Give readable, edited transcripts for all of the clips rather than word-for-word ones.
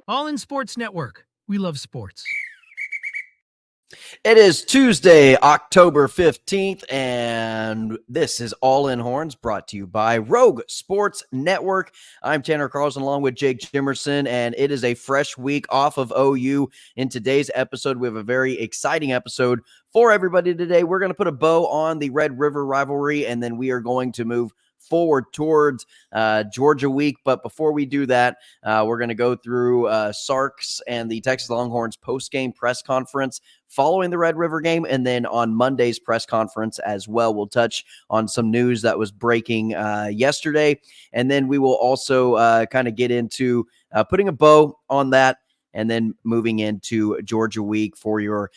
All in Sports Network. We love sports. It is Tuesday, October 15th, and this is All In Horns, brought to you by Rogue Sports Network. I'm Tanner Carlson along with Jake Jimerson, and it is a fresh week off of OU. In today's episode, we have a very exciting episode for everybody today. We're going to put a bow on the Red River rivalry, and then we are going to move forward towards Georgia week. But before we do that, we're going to go through Sark's and the Texas Longhorns post-game press conference following the Red River game. And then on Monday's press conference as well, we'll touch on some news that was breaking yesterday. And then we will also kind of get into putting a bow on that and then moving into Georgia week for your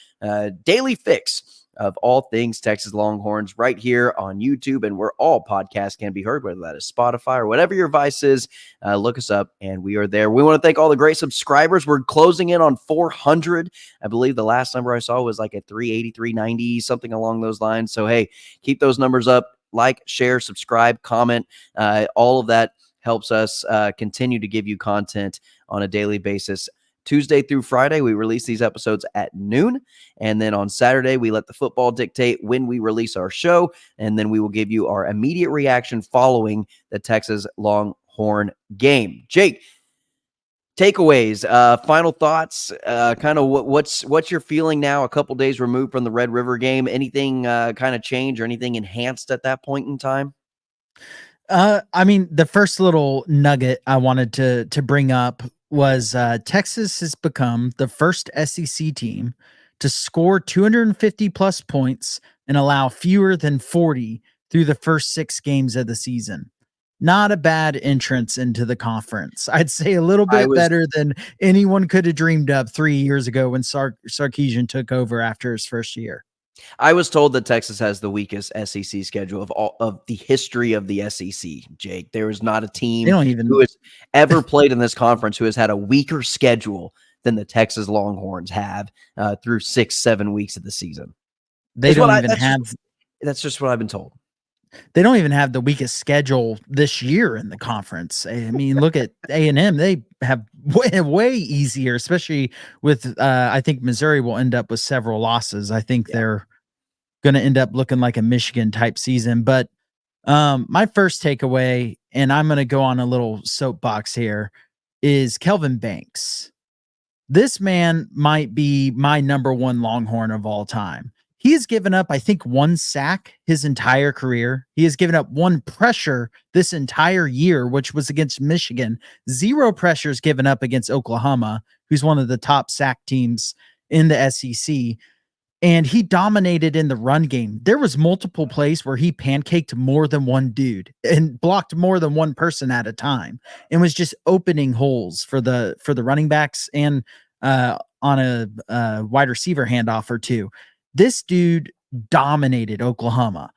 daily fix of all things Texas Longhorns right here on YouTube and where all podcasts can be heard, whether that is Spotify or whatever your vice is. Look us up and we are there. We want to thank all the great subscribers. We're closing in on 400. I believe the last number I saw was like at 380, 390, something along those lines. So, hey, keep those numbers up. Like, share, subscribe, comment. All of that helps us continue to give you content on a daily basis. Tuesday through Friday, we release these episodes at noon. And then on Saturday, we let the football dictate when we release our show. And then we will give you our immediate reaction following the Texas Longhorn game. Jake, takeaways, final thoughts, kind of what's your feeling now a couple days removed from the Red River game? Anything kind of change or anything enhanced at that point in time? I mean, the first little nugget I wanted to bring up was Texas has become the first SEC team to score 250 plus points and allow fewer than 40 through the first 6 games of the season. Not a bad entrance into the conference. I'd say a little bit better than anyone could have dreamed up 3 years ago when Sarkisian took over after his first year. I was told that Texas has the weakest SEC schedule of the history of the SEC, Jake. There is not a team who has ever played in this conference who has had a weaker schedule than the Texas Longhorns have through 6-7 weeks of the season. That's just what I've been told. They don't even have the weakest schedule this year in the conference. I mean, look at A&M. They have way easier, especially with, I think Missouri will end up with several losses. I think they're going to end up looking like a Michigan type season. But my first takeaway, and I'm going to go on a little soapbox here, is Kelvin Banks. This man might be my number one Longhorn of all time. He has given up, I think, 1 sack his entire career. He has given up 1 pressure this entire year, which was against Michigan. 0 pressures given up against Oklahoma, who's one of the top sack teams in the SEC. And he dominated in the run game. There was multiple plays where he pancaked more than 1 dude and blocked more than 1 person at a time and was just opening holes for the running backs and on a wide receiver handoff or 2. This dude dominated Oklahoma.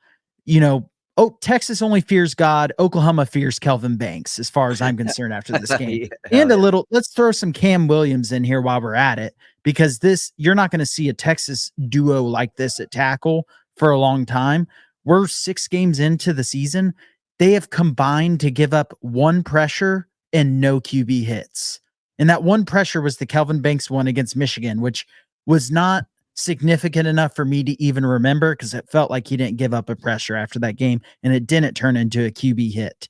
Texas only fears God. Oklahoma fears Kelvin Banks, as far as I'm concerned after this game. Let's throw some Cam Williams in here while we're at it, because you're not going to see a Texas duo like this at tackle for a long time. We're 6 games into the season. They have combined to give up 1 pressure and no QB hits. And that 1 pressure was the Kelvin Banks one against Michigan, which was not significant enough for me to even remember, because it felt like he didn't give up a pressure after that game, and it didn't turn into a QB hit.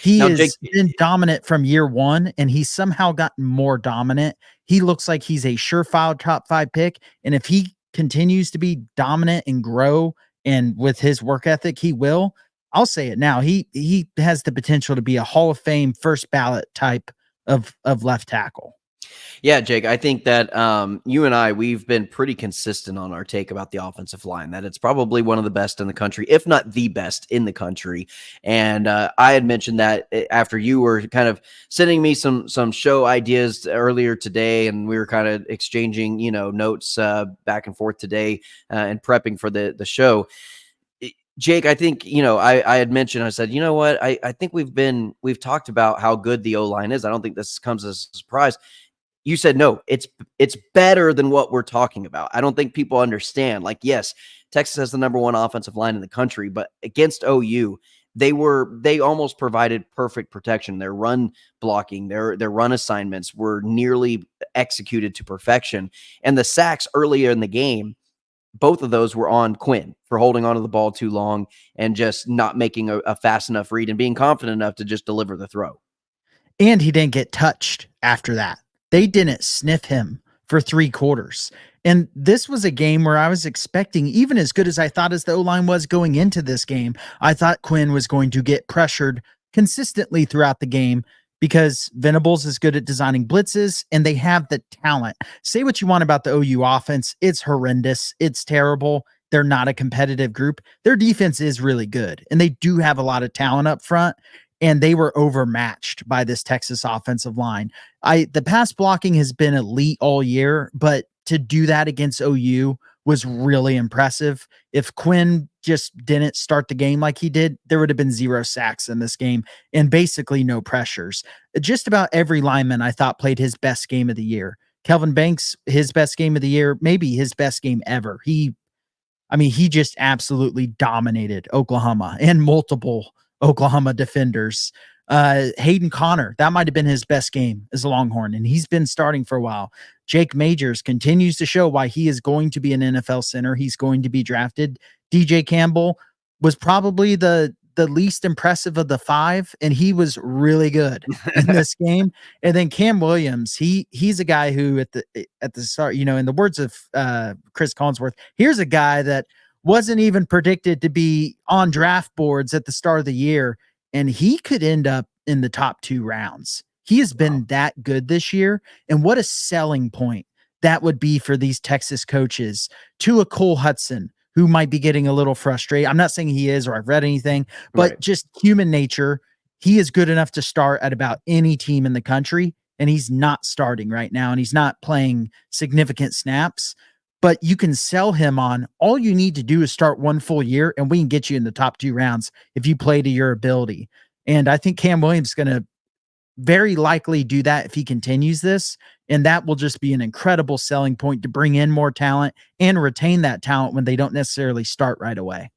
He has been dominant from year 1, and he's somehow gotten more dominant. He looks like he's a surefire top 5 pick, and if he continues to be dominant and grow, and with his work ethic, he will. I'll say it now. He has the potential to be a Hall of Fame first ballot type of left tackle. Yeah, Jake, I think that you and I, we've been pretty consistent on our take about the offensive line, that it's probably one of the best in the country, if not the best in the country. And I had mentioned that after you were kind of sending me some show ideas earlier today, and we were kind of exchanging, notes back and forth today and prepping for the show. Jake, I think, I had mentioned, I said, you know what, I think we've talked about how good the O-line is. I don't think this comes as a surprise. You said, no, it's better than what we're talking about. I don't think people understand. Like, yes, Texas has the number 1 offensive line in the country, but against OU, they almost provided perfect protection. Their run blocking, their run assignments were nearly executed to perfection. And the sacks earlier in the game, both of those were on Quinn for holding onto the ball too long and just not making a fast enough read and being confident enough to just deliver the throw. And he didn't get touched after that. They didn't sniff him for 3 quarters. And this was a game where I was expecting, even as good as I thought as the O-line was going into this game, I thought Quinn was going to get pressured consistently throughout the game because Venables is good at designing blitzes and they have the talent. Say what you want about the OU offense. It's horrendous. It's terrible. They're not a competitive group. Their defense is really good and they do have a lot of talent up front. And they were overmatched by this Texas offensive line. The pass blocking has been elite all year, but to do that against OU was really impressive. If Quinn just didn't start the game like he did, there would have been 0 sacks in this game and basically no pressures. Just about every lineman I thought played his best game of the year. Kelvin Banks, his best game of the year, maybe his best game ever. He just absolutely dominated Oklahoma and multiple Oklahoma defenders. Hayden Connor, that might have been his best game as a Longhorn, and he's been starting for a while. Jake Majors continues to show why he is going to be an NFL center. He's going to be drafted. DJ Campbell was probably the least impressive of the 5, and he was really good in this game. And then Cam Williams, he's a guy who at the start, in the words of Chris Collinsworth, here's a guy that wasn't even predicted to be on draft boards at the start of the year, and he could end up in the top 2 rounds. He has been that good this year, and what a selling point that would be for these Texas coaches to a Cole Hudson, who might be getting a little frustrated. I'm not saying he is or I've read anything, but just human nature, he is good enough to start at about any team in the country, and he's not starting right now, and he's not playing significant snaps. But you can sell him on all you need to do is start 1 full year and we can get you in the top 2 rounds if you play to your ability. And I think Cam Williams is going to very likely do that if he continues this. And that will just be an incredible selling point to bring in more talent and retain that talent when they don't necessarily start right away.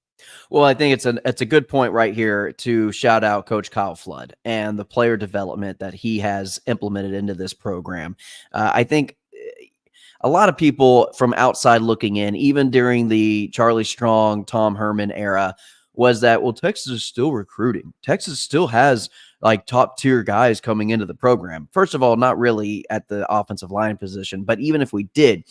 Well, I think it's a good point right here to shout out Coach Kyle Flood and the player development that he has implemented into this program. I think a lot of people from outside looking in, even during the Charlie Strong, Tom Herman era, was that, well, Texas is still recruiting. Texas still has like top tier guys coming into the program. First of all, not really at the offensive line position, but even if we did,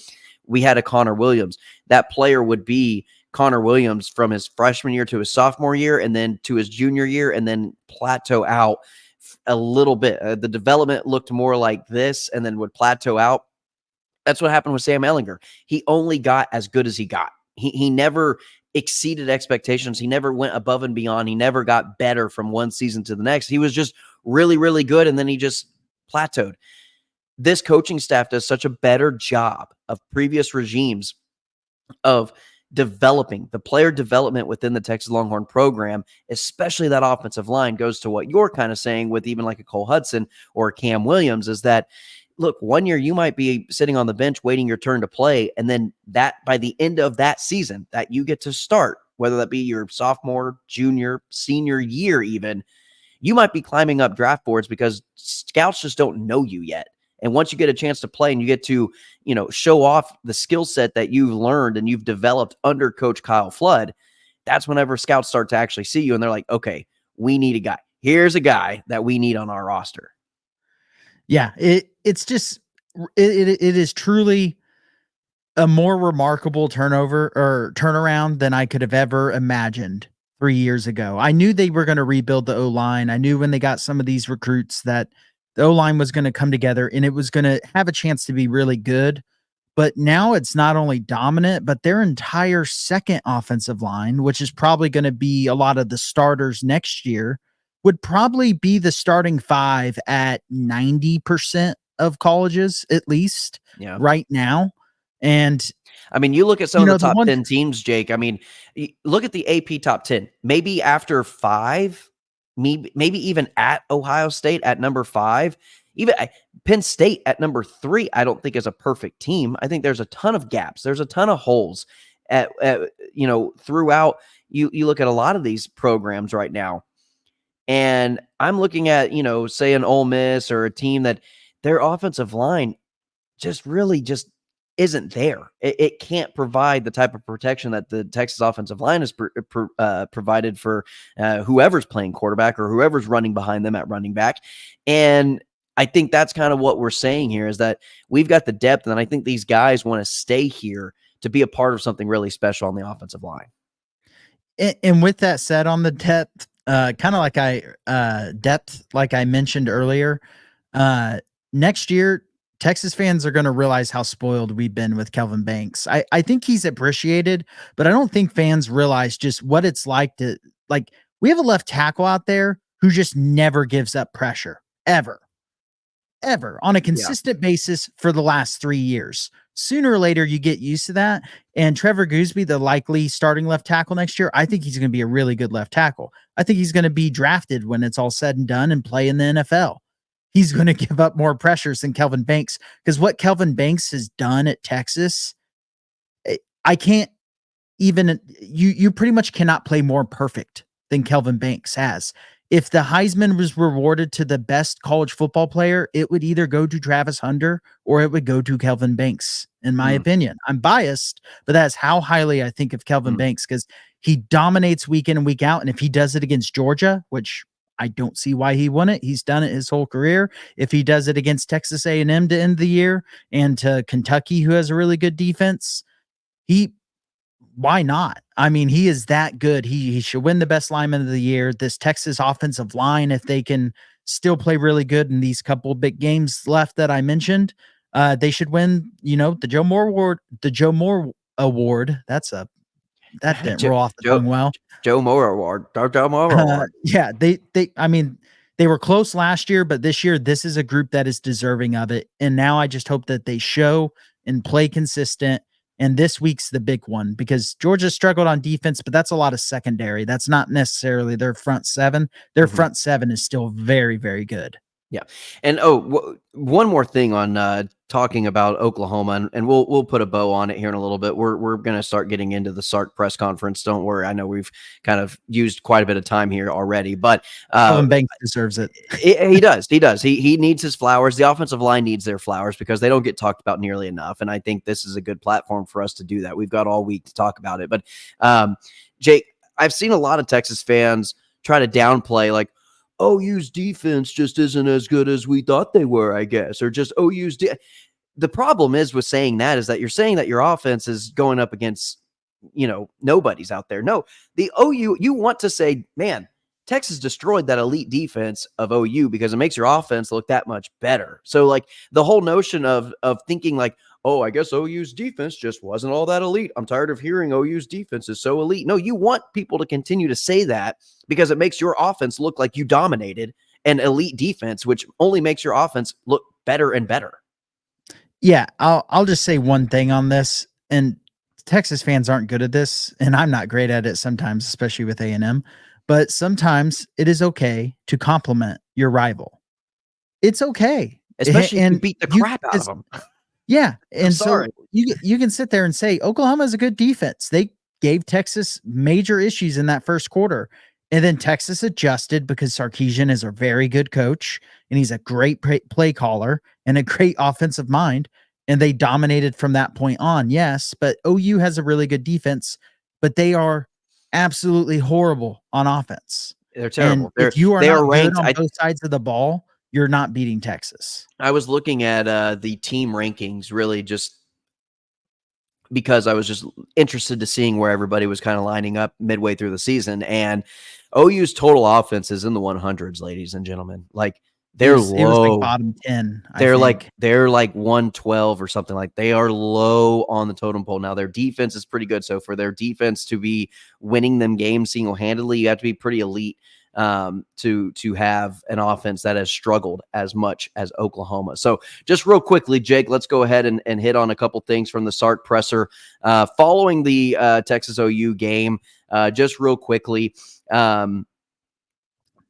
we had a Connor Williams. That player would be Connor Williams from his freshman year to his sophomore year and then to his junior year and then plateau out a little bit. The development looked more like this and then would plateau out. That's what happened with Sam Ehlinger. He only got as good as he got. He never exceeded expectations. He never went above and beyond. He never got better from one season to the next. He was just really, really good, and then he just plateaued. This coaching staff does such a better job of previous regimes of developing the player development within the Texas Longhorn program, especially that offensive line, goes to what you're kind of saying with even like a Cole Hudson or a Cam Williams, is that, look, 1 year you might be sitting on the bench waiting your turn to play, and then that by the end of that season that you get to start, whether that be your sophomore, junior, senior year even, you might be climbing up draft boards because scouts just don't know you yet. And once you get a chance to play and you get to, show off the skill set that you've learned and you've developed under Coach Kyle Flood, that's whenever scouts start to actually see you and they're like, okay, we need a guy. Here's a guy that we need on our roster. Yeah, it's just it is truly a more remarkable turnaround than I could have ever imagined 3 years ago. I knew they were going to rebuild the O-line. I knew when they got some of these recruits that the O-line was going to come together and it was going to have a chance to be really good. But now it's not only dominant, but their entire second offensive line, which is probably going to be a lot of the starters next year, would probably be the starting 5 at 90% of colleges, at least right now. And I mean, you look at some of the top 10 teams, Jake. I mean, look at the AP top 10. Maybe after 5, maybe even at Ohio State at number 5, even Penn State at number 3, I don't think is a perfect team. I think there's a ton of gaps. There's a ton of holes throughout. You look at a lot of these programs right now. And I'm looking at, say an Ole Miss or a team that their offensive line just really just isn't there. It can't provide the type of protection that the Texas offensive line has provided for whoever's playing quarterback or whoever's running behind them at running back. And I think that's kind of what we're saying here is that we've got the depth, and I think these guys want to stay here to be a part of something really special on the offensive line. And with that said, on the depth, kind of like depth, like I mentioned earlier, next year, Texas fans are going to realize how spoiled we've been with Kelvin Banks. I think he's appreciated, but I don't think fans realize just what it's like to, like, we have a left tackle out there who just never gives up pressure, ever on a consistent basis for the last 3 years. Sooner or later, you get used to that. And Trevor Gooseby, the likely starting left tackle next year, I think he's going to be a really good left tackle. I think he's going to be drafted when it's all said and done and play in the NFL. He's going to give up more pressures than Kelvin Banks, because what Kelvin Banks has done at Texas, I can't even, you pretty much cannot play more perfect than Kelvin Banks has. If the Heisman was rewarded to the best college football player, it would either go to Travis Hunter or it would go to Kelvin Banks, in my opinion. I'm biased, but that's how highly I think of Kelvin Banks, because he dominates week in and week out. And if he does it against Georgia, which I don't see why he wouldn't, he's done it his whole career. If he does it against Texas A&M to end the year and to Kentucky, who has a really good defense, why not? I mean, he is that good. He should win the best lineman of the year. This Texas offensive line, if they can still play really good in these couple of big games left that I mentioned, they should win, the Joe Moore Award. The Joe Moore Award. That didn't roll off the tongue well. Joe Moore Award. Joe Moore Award. Yeah, I mean, they were close last year, but this year, this is a group that is deserving of it. And now I just hope that they show and play consistent. And this week's the big one, because Georgia struggled on defense, but that's a lot of secondary. That's not necessarily their front seven. Their front seven is still very, very good. Yeah. And one more thing on talking about Oklahoma, and we'll put a bow on it here in a little bit. We're going to start getting into the Sark press conference. Don't worry. I know we've kind of used quite a bit of time here already, but Kelvin Banks deserves it. He does. He needs his flowers. The offensive line needs their flowers because they don't get talked about nearly enough. And I think this is a good platform for us to do that. We've got all week to talk about it. But Jake, I've seen a lot of Texas fans try to downplay, like, OU's defense just isn't as good as we thought they were, I guess, or just OU's. The problem is with saying that is that you're saying that your offense is going up against, nobody's out there. No, the OU, you want to say, man, Texas destroyed that elite defense of OU because it makes your offense look that much better. So like the whole notion of thinking like, oh, I guess OU's defense just wasn't all that elite. I'm tired of hearing OU's defense is so elite. No, you want people to continue to say that because it makes your offense look like you dominated an elite defense, which only makes your offense look better and better. Yeah, I'll just say one thing on this, and Texas fans aren't good at this, and I'm not great at it sometimes, especially with A&M, but sometimes it is okay to compliment your rival. It's okay. Especially if you beat the crap out of them. Yeah. And so you can sit there and say, Oklahoma is a good defense. They gave Texas major issues in that first quarter. And then Texas adjusted because Sarkisian is a very good coach and he's a great play caller and a great offensive mind. And they dominated from that point on. Yes. But OU has a really good defense, but they are absolutely horrible on offense. They're terrible. And if you are not ranked on both sides of the ball, you're not beating Texas. I was looking at the team rankings really just because I was just interested to seeing where everybody was kind of lining up midway through the season. And OU's total offense is in the 100s, ladies and gentlemen. Like they're low. It was like bottom 10. They're like 112 or something. Like they are low on the totem pole. Now their defense is pretty good. So for their defense to be winning them games single-handedly, you have to be pretty elite to have an offense that has struggled as much as Oklahoma. So just real quickly, Jake, let's go ahead and hit on a couple things from the Sark presser following the Texas OU game. Just real quickly,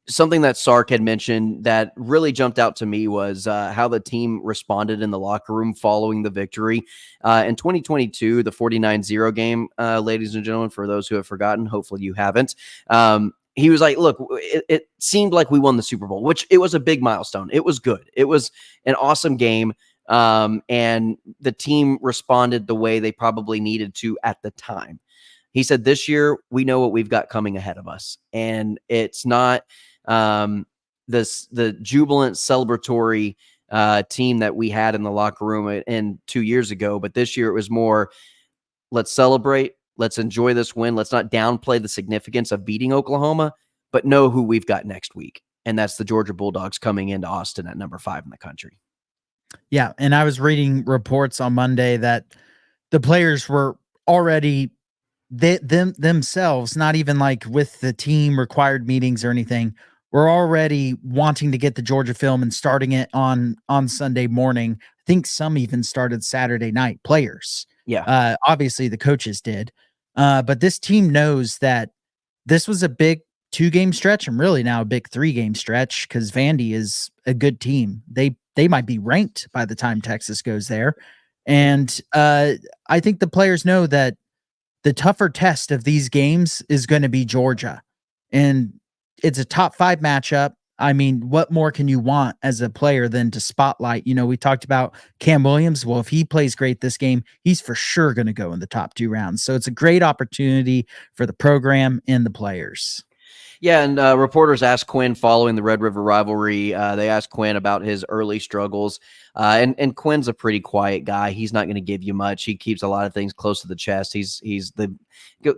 something that Sark had mentioned that really jumped out to me was how the team responded in the locker room following the victory. In 2022, the 49-0 game, ladies and gentlemen, for those who have forgotten, hopefully you haven't, he was like, look, it seemed like we won the Super Bowl, which it was a big milestone. It was good. It was an awesome game. And the team responded the way they probably needed to at the time. He said, this year, we know what we've got coming ahead of us. And it's not the jubilant, celebratory team that we had in the locker room in 2 years ago. But this year, it was more, let's celebrate. Let's enjoy this win. Let's not downplay the significance of beating Oklahoma, but know who we've got next week. And that's the Georgia Bulldogs coming into Austin at number 5 in the country. Yeah. And I was reading reports on Monday that the players were already themselves, not even like with the team required meetings or anything, were already wanting to get the Georgia film and starting it on Sunday morning. I think some even started Saturday night, players. Yeah. Obviously the coaches did. But this team knows that this was a big 2-game stretch and really now a big 3-game stretch because Vandy is a good team. They might be ranked by the time Texas goes there. And I think the players know that the tougher test of these games is going to be Georgia. And it's a top 5 matchup. I mean, what more can you want as a player than to spotlight? You know, we talked about Cam Williams. Well, if he plays great this game, he's for sure going to go in the top 2 rounds. So it's a great opportunity for the program and the players. Yeah, and reporters asked Quinn following the Red River rivalry. They asked Quinn about his early struggles. And Quinn's a pretty quiet guy. He's not going to give you much. He keeps a lot of things close to the chest. He's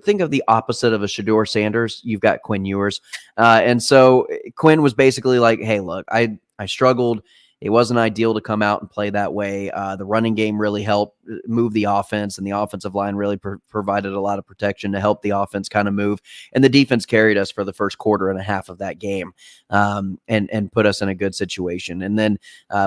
think of the opposite of a Shedeur Sanders. You've got Quinn Ewers. And so Quinn was basically like, hey, look, I struggled. It wasn't ideal to come out and play that way. The running game really helped move the offense, and the offensive line really provided a lot of protection to help the offense kind of move. And the defense carried us for the first quarter and a half of that game, and put us in a good situation. And then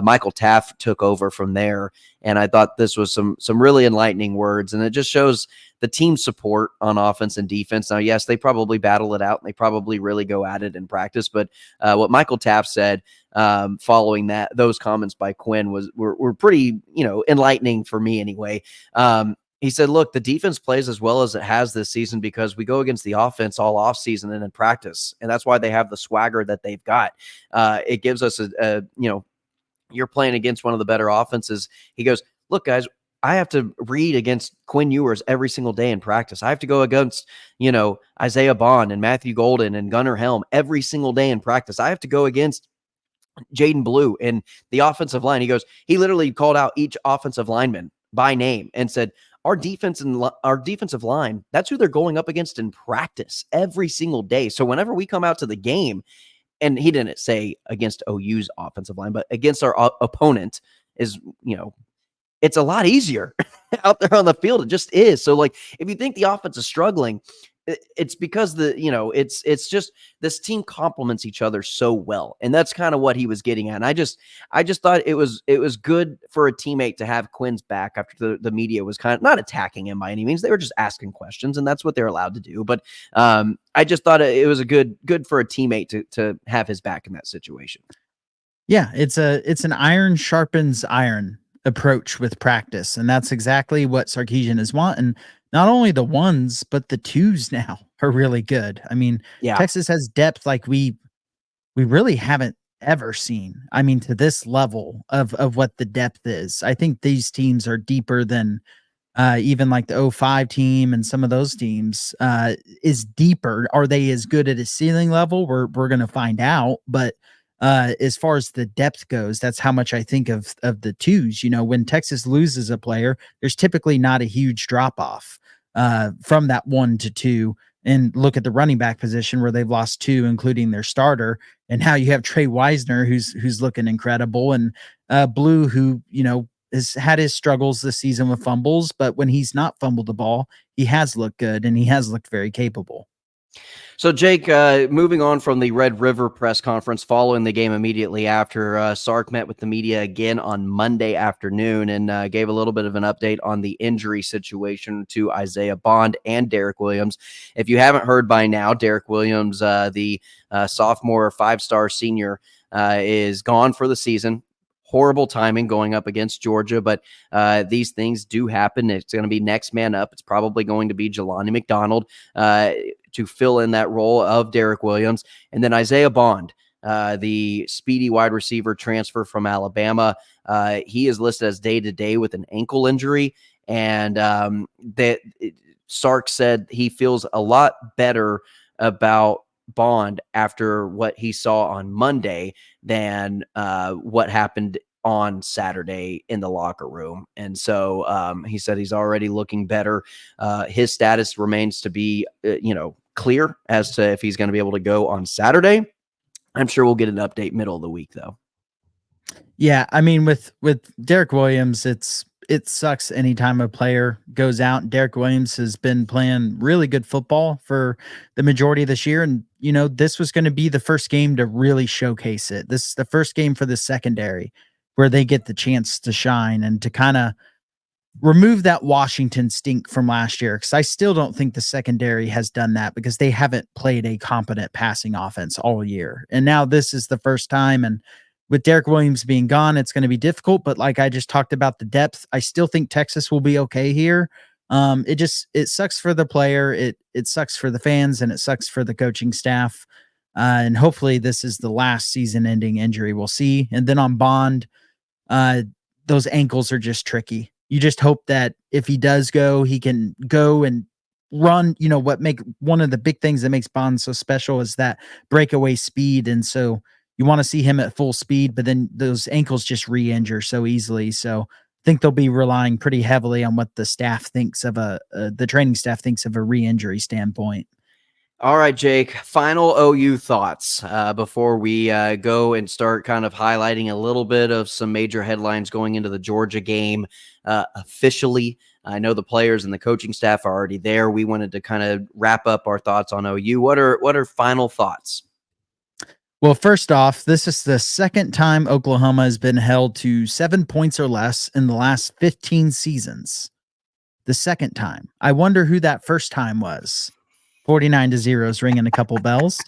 Michael Taft took over from there, and I thought this was some really enlightening words, and it just shows the team support on offense and defense. Now, yes, they probably battle it out, and they probably really go at it in practice, but what Michael Taft said following those comments by Quinn were pretty, enlightening for me anyway. He said, look, the defense plays as well as it has this season because we go against the offense all off season and in practice. And that's why they have the swagger that they've got. It gives us you're playing against one of the better offenses. He goes, look, guys, I have to read against Quinn Ewers every single day in practice. I have to go against, Isaiah Bond and Matthew Golden and Gunnar Helm every single day in practice. I have to go against Jaden Blue and the offensive line. He goes, he literally called out each offensive lineman by name and said, our defensive line, that's who they're going up against in practice every single day. So whenever we come out to the game, and he didn't say against OU's offensive line, but against our opponent is, it's a lot easier out there on the field. It just is. So like, if you think the offense is struggling, it's because it's just this team complements each other so well. And that's kind of what he was getting at. And I just thought it was good for a teammate to have Quinn's back after the media was kind of not attacking him by any means. They were just asking questions, and that's what they're allowed to do. But I just thought it was a good for a teammate to have his back in that situation. Yeah, it's an iron sharpens iron approach with practice, and that's exactly what Sarkisian is wanting. Not only the ones, but the twos now are really good. I mean, Yeah. Texas has depth like we really haven't ever seen. I mean, to this level of what the depth is. I think these teams are deeper than even like the 05 team and some of those teams is deeper. Are they as good at a ceiling level? We're going to find out. But as far as the depth goes, that's how much I think of the twos. When Texas loses a player, there's typically not a huge drop off from that 1 to 2. And look at the running back position where they've lost 2, including their starter. And now you have Trey Wisner, who's looking incredible, and Blue, who has had his struggles this season with fumbles, but when he's not fumbled the ball, he has looked good and he has looked very capable. So, Jake, moving on from the Red River press conference following the game immediately after, Sark met with the media again on Monday afternoon and gave a little bit of an update on the injury situation to Isaiah Bond and Derek Williams. If you haven't heard by now, Derek Williams, the sophomore 5-star senior, is gone for the season. Horrible timing going up against Georgia, but these things do happen. It's going to be next man up. It's probably going to be Jelani McDonald. to fill in that role of Derek Williams. And then Isaiah Bond, the speedy wide receiver transfer from Alabama. He is listed as day-to-day with an ankle injury. And Sark said he feels a lot better about Bond after what he saw on Monday than what happened on Saturday in the locker room. And so he said he's already looking better. His status remains to be, clear as to if he's going to be able to go on Saturday. I'm sure we'll get an update middle of the week, though. Yeah, I mean, with Derek Williams, it sucks anytime a player goes out. Derek Williams has been playing really good football for the majority of this year, and this was going to be the first game to really showcase it. This is the first game for the secondary where they get the chance to shine and to kind of remove that Washington stink from last year, because I still don't think the secondary has done that because they haven't played a competent passing offense all year. And now this is the first time, and with Derek Williams being gone, it's going to be difficult. But like I just talked about the depth, I still think Texas will be okay here. It sucks for the player. It sucks for the fans, and it sucks for the coaching staff. And hopefully this is the last season-ending injury we'll see. And then on Bond, those ankles are just tricky. You just hope that if he does go, he can go and run. One of the big things that makes Bond so special is that breakaway speed. And so you want to see him at full speed, but then those ankles just re-injure so easily. So I think they'll be relying pretty heavily on what the staff thinks of the training staff thinks of a re-injury standpoint. All right, Jake, final OU thoughts before we go and start kind of highlighting a little bit of some major headlines going into the Georgia game officially. I know the players and the coaching staff are already there. We wanted to kind of wrap up our thoughts on OU. What are final thoughts? Well, first off, this is the second time Oklahoma has been held to 7 points or less in the last 15 seasons. The second time. I wonder who that first time was. 49-0 is ringing a couple bells.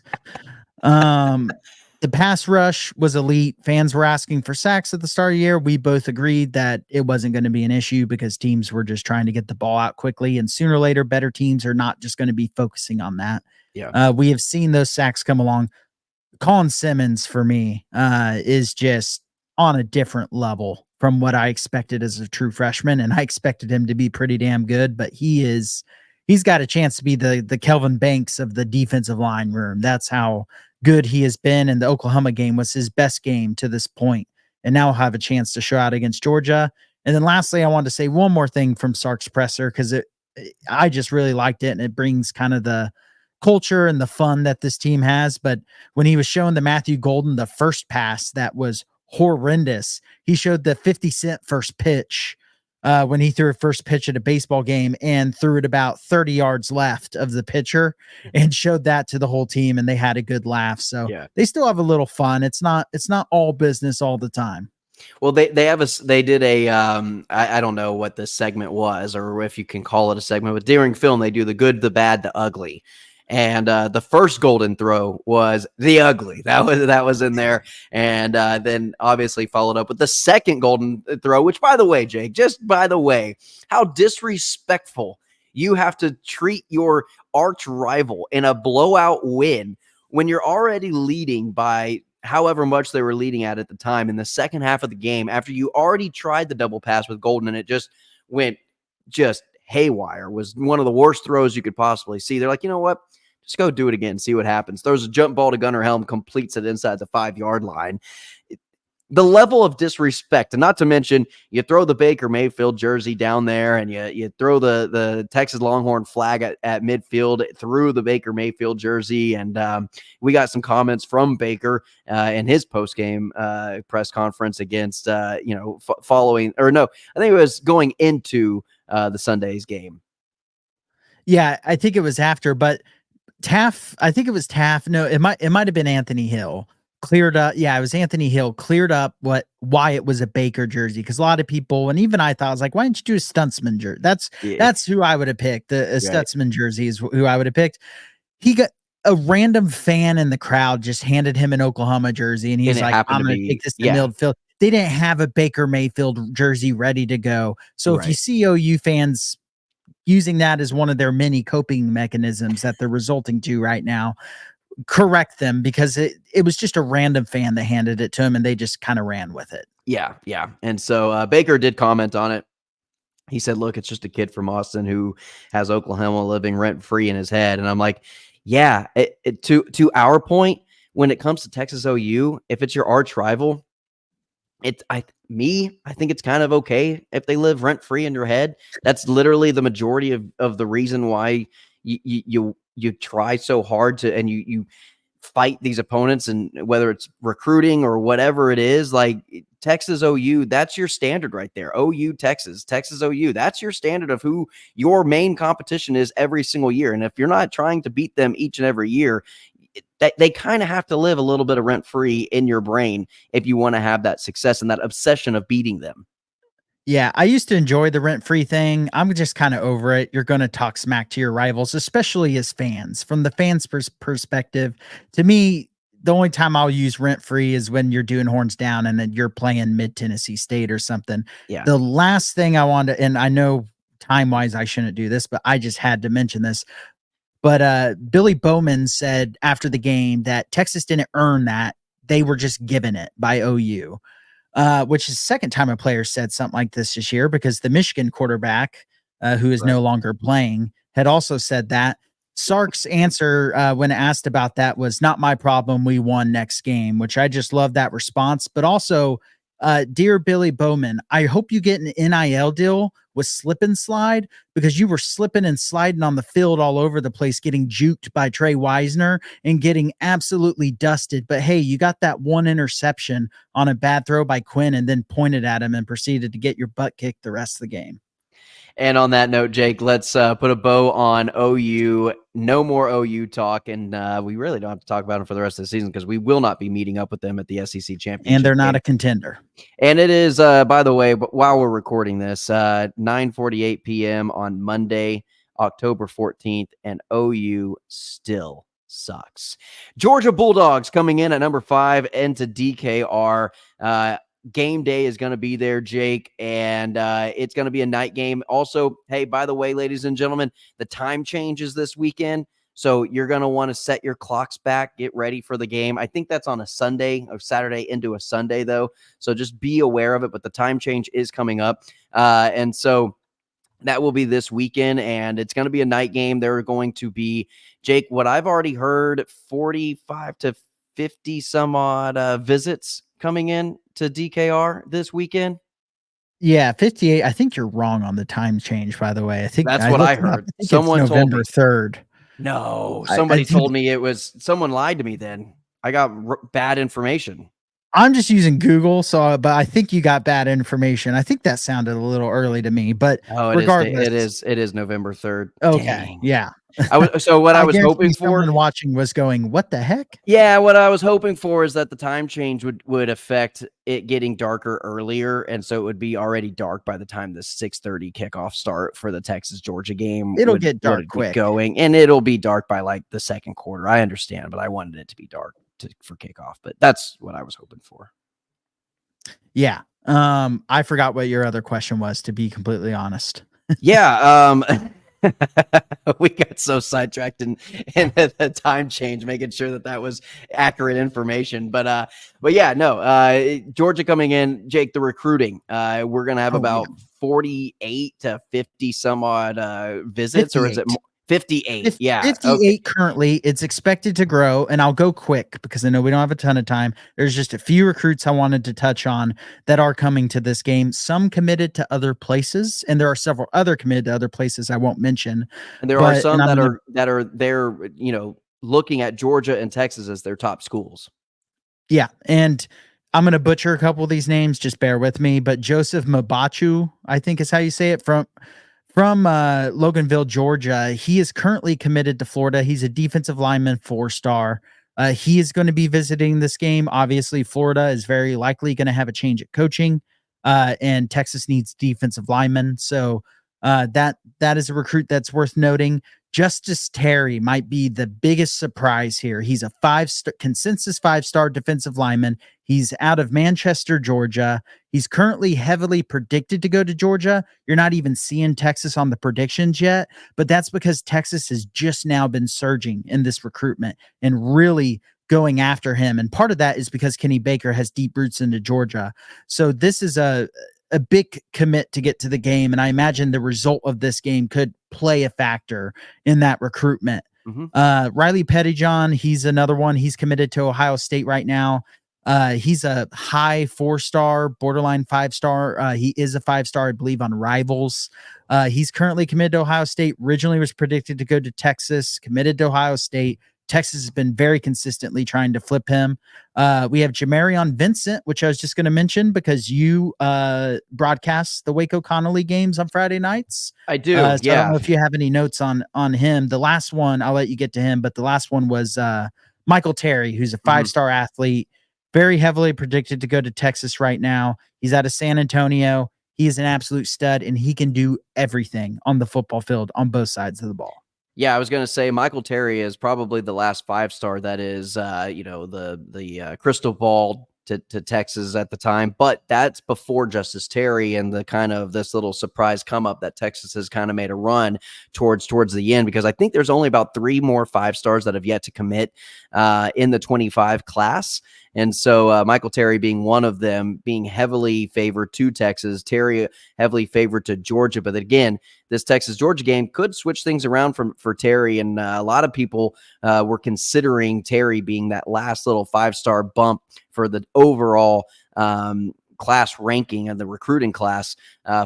The pass rush was elite. Fans were asking for sacks at the start of the year. We both agreed that it wasn't going to be an issue because teams were just trying to get the ball out quickly. And sooner or later, better teams are not just going to be focusing on that. Yeah. We have seen those sacks come along. Colin Simmons, for me, is just on a different level from what I expected as a true freshman. And I expected him to be pretty damn good, but he's got a chance to be the Kelvin Banks of the defensive line room. That's how good he has been. And the Oklahoma game was his best game to this point. And now he'll have a chance to show out against Georgia. And then lastly, I wanted to say one more thing from Sark's presser, because I just really liked it. And it brings kind of the culture and the fun that this team has. But when he was showing the Matthew Golden, the first pass that was horrendous, he showed the 50 Cent first pitch when he threw a first pitch at a baseball game and threw it about 30 yards left of the pitcher and showed that to the whole team, and they had a good laugh. So They still have a little fun. It's not all business all the time. Well, they did a I don't know what this segment was, or if you can call it a segment, but during film they do the good, the bad, the ugly. And the first golden throw was the ugly. That was in there. And then obviously followed up with the second golden throw, which, by the way, Jake, just by the way, how disrespectful you have to treat your arch rival in a blowout win when you're already leading by however much they were leading at the time in the second half of the game, after you already tried the double pass with Golden and it just went haywire. Was one of the worst throws you could possibly see. They're like, you know what? Just go do it again. See what happens. Throws a jump ball to Gunnar Helm, completes it inside the 5-yard line. The level of disrespect, and not to mention, you throw the Baker Mayfield jersey down there, and you throw the Texas Longhorn flag at midfield through the Baker Mayfield jersey. And we got some comments from Baker in his post-game press conference against, following, or no, I think it was going into the Sunday's game. Yeah, I think it was after, but Taff, I think it was Taff. No, it might have been Anthony Hill. Cleared up. Yeah, it was Anthony Hill cleared up why it was a Baker jersey. Because a lot of people, and even I thought, I was like, why didn't you do a Stutzman jersey? That's who I would have picked. A Stutzman jersey is who I would have picked. He got a random fan in the crowd just handed him an Oklahoma jersey, and he's like, I'm going to take this to midfield. They didn't have a Baker Mayfield jersey ready to go. So if you see OU fans using that as one of their many coping mechanisms that they're resulting to right now. Correct them, because it was just a random fan that handed it to him and they just kind of ran with it. Yeah, yeah. And so Baker did comment on it. He said, look, it's just a kid from Austin who has Oklahoma living rent free in his head. And I'm like, yeah, to our point, when it comes to Texas OU, if it's your arch rival, I think it's kind of okay if they live rent free in your head. That's literally the majority of the reason why you try so hard to, and you fight these opponents, and whether it's recruiting or whatever it is, like Texas OU, that's your standard right there. OU Texas OU, that's your standard of who your main competition is every single year. And if you're not trying to beat them each and every year, they kind of have to live a little bit of rent free in your brain if you want to have that success and that obsession of beating them. Yeah, I used to enjoy the rent-free thing. I'm just kind of over it. You're going to talk smack to your rivals, especially as fans. From the fans' perspective, to me, the only time I'll use rent-free is when you're doing horns down and then you're playing mid-Tennessee State or something. Yeah. The last thing I wanted, and I know time-wise I shouldn't do this, but I just had to mention this. But Billy Bowman said after the game that Texas didn't earn that. They were just given it by OU. Which is the second time a player said something like this year, because the Michigan quarterback, who is no longer playing, had also said that. Sark's answer when asked about that was, not my problem. We won next game, which I just love that response. But also, dear Billy Bowman, I hope you get an NIL deal with slip and slide, because you were slipping and sliding on the field all over the place, getting juked by Trey Wisner and getting absolutely dusted. But hey, you got that one interception on a bad throw by Quinn and then pointed at him and proceeded to get your butt kicked the rest of the game. And on that note, Jake, let's put a bow on OU. No more OU talk, and we really don't have to talk about them for the rest of the season, because we will not be meeting up with them at the SEC championship. And they're not a contender. And it is, by the way, but while we're recording this, 9:48 p.m. on Monday, October 14th, and OU still sucks. Georgia Bulldogs coming in at number 5 into DKR. Game day is going to be there, Jake, and it's going to be a night game. Also, hey, by the way, ladies and gentlemen, the time changes this weekend, so you're going to want to set your clocks back, get ready for the game. I think that's on a Sunday or Saturday into a Sunday, though, so just be aware of it, but the time change is coming up, and so that will be this weekend, and it's going to be a night game. There are going to be, Jake, what I've already heard, 45 to 50 some odd visits coming in to DKR this weekend. Yeah, 58. I think you're wrong on the time change, by the way. I think that's what I heard. Someone it's November 3rd. No, somebody told me it was, someone lied to me then. I got bad information. I'm just using Google, but I think you got bad information. I think that sounded a little early to me, but regardless, it is November 3rd. Okay, Dang. yeah. I was hoping for, someone watching was going, what the heck? Yeah, what I was hoping for is that the time change would affect it getting darker earlier, and so it would be already dark by the time the 6:30 kickoff start for the Texas Georgia game. It'll get dark quick going, and it'll be dark by like the second quarter. I understand, but I wanted it to be dark for kickoff. But that's what I was hoping for. Yeah. I forgot what your other question was, to be completely honest. Yeah. We got so sidetracked in the time change, making sure that was accurate information. But yeah, no, Georgia coming in, Jake, the recruiting, we're going to have about 48 to 50 some odd visits, 58. Or is it more? 58. Yeah. 58 okay. Currently. It's expected to grow, and I'll go quick because I know we don't have a ton of time. There's just a few recruits I wanted to touch on that are coming to this game. Some committed to other places, and there are several other committed to other places I won't mention. And there are some that are there, looking at Georgia and Texas as their top schools. Yeah, and I'm going to butcher a couple of these names. Just bear with me. But Joseph Mabachu, I think is how you say it, from Loganville, Georgia. He is currently committed to Florida. He's a defensive lineman, 4-star. He is going to be visiting this game. Obviously, Florida is very likely going to have a change at coaching, and Texas needs defensive linemen. So that is a recruit that's worth noting. Justice Terry might be the biggest surprise here. He's a consensus 5-star defensive lineman. He's out of Manchester, Georgia. He's currently heavily predicted to go to Georgia. You're not even seeing Texas on the predictions yet, but that's because Texas has just now been surging in this recruitment and really going after him. And part of that is because Kenny Baker has deep roots into Georgia. So this is a big commit to get to the game. And I imagine the result of this game could play a factor in that recruitment. Riley Pettyjohn, he's another one. He's committed to Ohio State right now. He's a high 4-star, borderline 5-star. He is a 5-star, I believe, on Rivals. He's currently committed to Ohio State. Originally was predicted to go to Texas, committed to Ohio State. Texas has been very consistently trying to flip him. We have Jamarion Vincent, which I was just going to mention because you broadcast the Waco Connolly games on Friday nights. I do. So I don't know if you have any notes on him. The last one, I'll let you get to him, but the last one was Michael Terry, who's a 5-star athlete, very heavily predicted to go to Texas right now. He's out of San Antonio. He is an absolute stud, and he can do everything on the football field on both sides of the ball. Yeah, I was going to say Michael Terry is probably the last 5-star that is, the crystal ball to Texas at the time, but that's before Justice Terry and the kind of this little surprise come up that Texas has kind of made a run towards the end, because I think there's only about 3 more 5-stars that have yet to commit in the 25 class. And so Michael Terry being one of them, being heavily favored to Texas, Terry heavily favored to Georgia. But again, this Texas-Georgia game could switch things around for Terry. And a lot of people were considering Terry being that last little 5-star bump for the overall class ranking of the recruiting class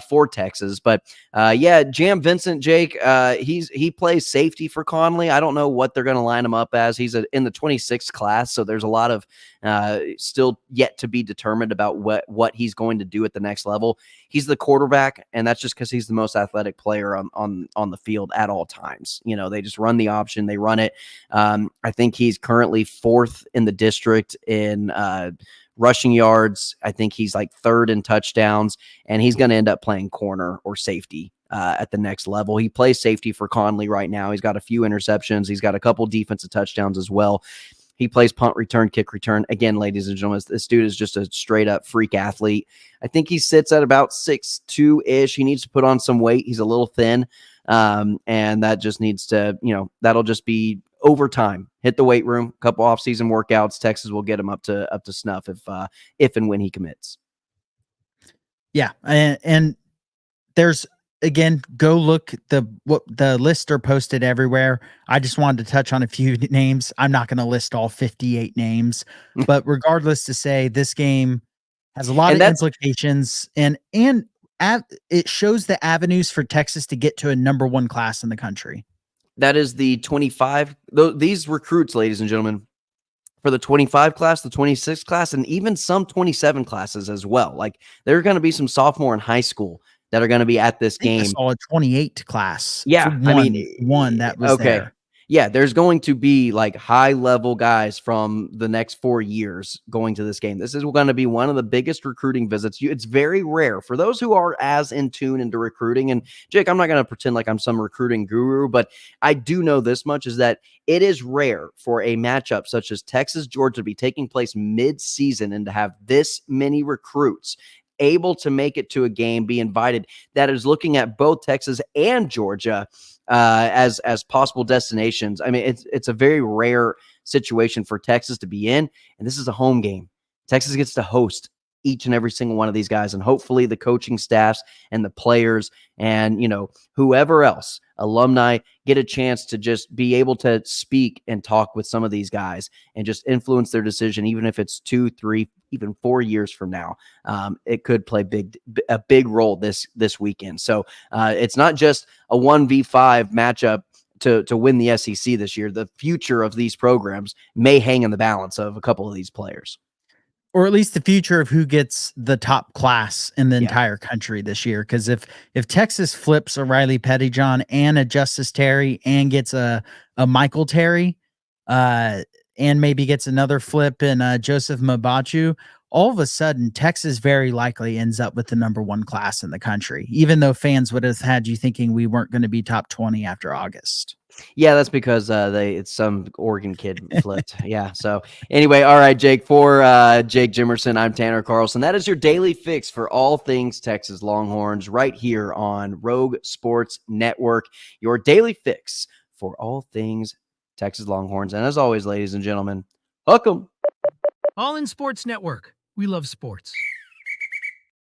for Texas. But Jam Vincent, Jake, he plays safety for Conley. I don't know what they're going to line him up as. He's in the 26th class, so there's a lot of still yet to be determined about what he's going to do at the next level. He's the quarterback, and that's just because he's the most athletic player on the field at all times. You know, they just run the option, they run it. I think he's currently 4th in the district in rushing yards. I think he's like 3rd in touchdowns, and he's going to end up playing corner or safety at the next level. He plays safety for Conley right now. He's got a few interceptions. He's got a couple defensive touchdowns as well. He plays punt return, kick return. Again, ladies and gentlemen, this dude is just a straight up freak athlete. I think he sits at about 6'2"-ish. He needs to put on some weight. He's a little thin. And that just needs to, that'll just be over time. Hit the weight room, a couple off-season workouts. Texas will get him up to snuff if and when he commits. Yeah, and there's, again, go look what the lists are posted everywhere. I just wanted to touch on a few names. I'm not going to list all 58 names, but regardless, to say this game has a lot of implications, and it shows the avenues for Texas to get to a number 1 class in the country. That is the 25. These recruits, ladies and gentlemen, for the 25 class, the 26 class, and even some 27 classes as well. Like, there are going to be some sophomore in high school that are going to be at this game. I saw a 28 class. Yeah, one that was okay. There. Yeah, there's going to be like high-level guys from the next 4 years going to this game. This is going to be one of the biggest recruiting visits. It's very rare for those who are as in tune into recruiting. And Jake, I'm not going to pretend like I'm some recruiting guru, but I do know this much, is that it is rare for a matchup such as Texas-Georgia to be taking place mid-season and to have this many recruits able to make it to a game, be invited, that is looking at both Texas and Georgia as possible destinations. I mean, it's a very rare situation for Texas to be in, and this is a home game. Texas gets to host each and every single one of these guys, and hopefully the coaching staffs and the players and whoever else, alumni, get a chance to just be able to speak and talk with some of these guys and just influence their decision, even if it's 2, 3, even 4 years from now. It could play a big role this weekend. So it's not just a 1v5 matchup to win the SEC this year. The future of these programs may hang in the balance of a couple of these players. Or at least the future of who gets the top class in the entire country this year. Because if Texas flips a Riley Pettyjohn and a Justice Terry and gets a Michael Terry, and maybe gets another flip in Joseph Mabachu, all of a sudden Texas very likely ends up with the number 1 class in the country, even though fans would have had you thinking we weren't going to be top 20 after August. Yeah, that's because it's some Oregon kid flipped. Yeah. So anyway, all right, Jake. For Jake Jimerson, I'm Tanner Carlson. That is your daily fix for all things Texas Longhorns right here on Rogue Sports Network. Your daily fix for all things Texas Longhorns. And as always, ladies and gentlemen, hook 'em. All in Sports Network. We love sports.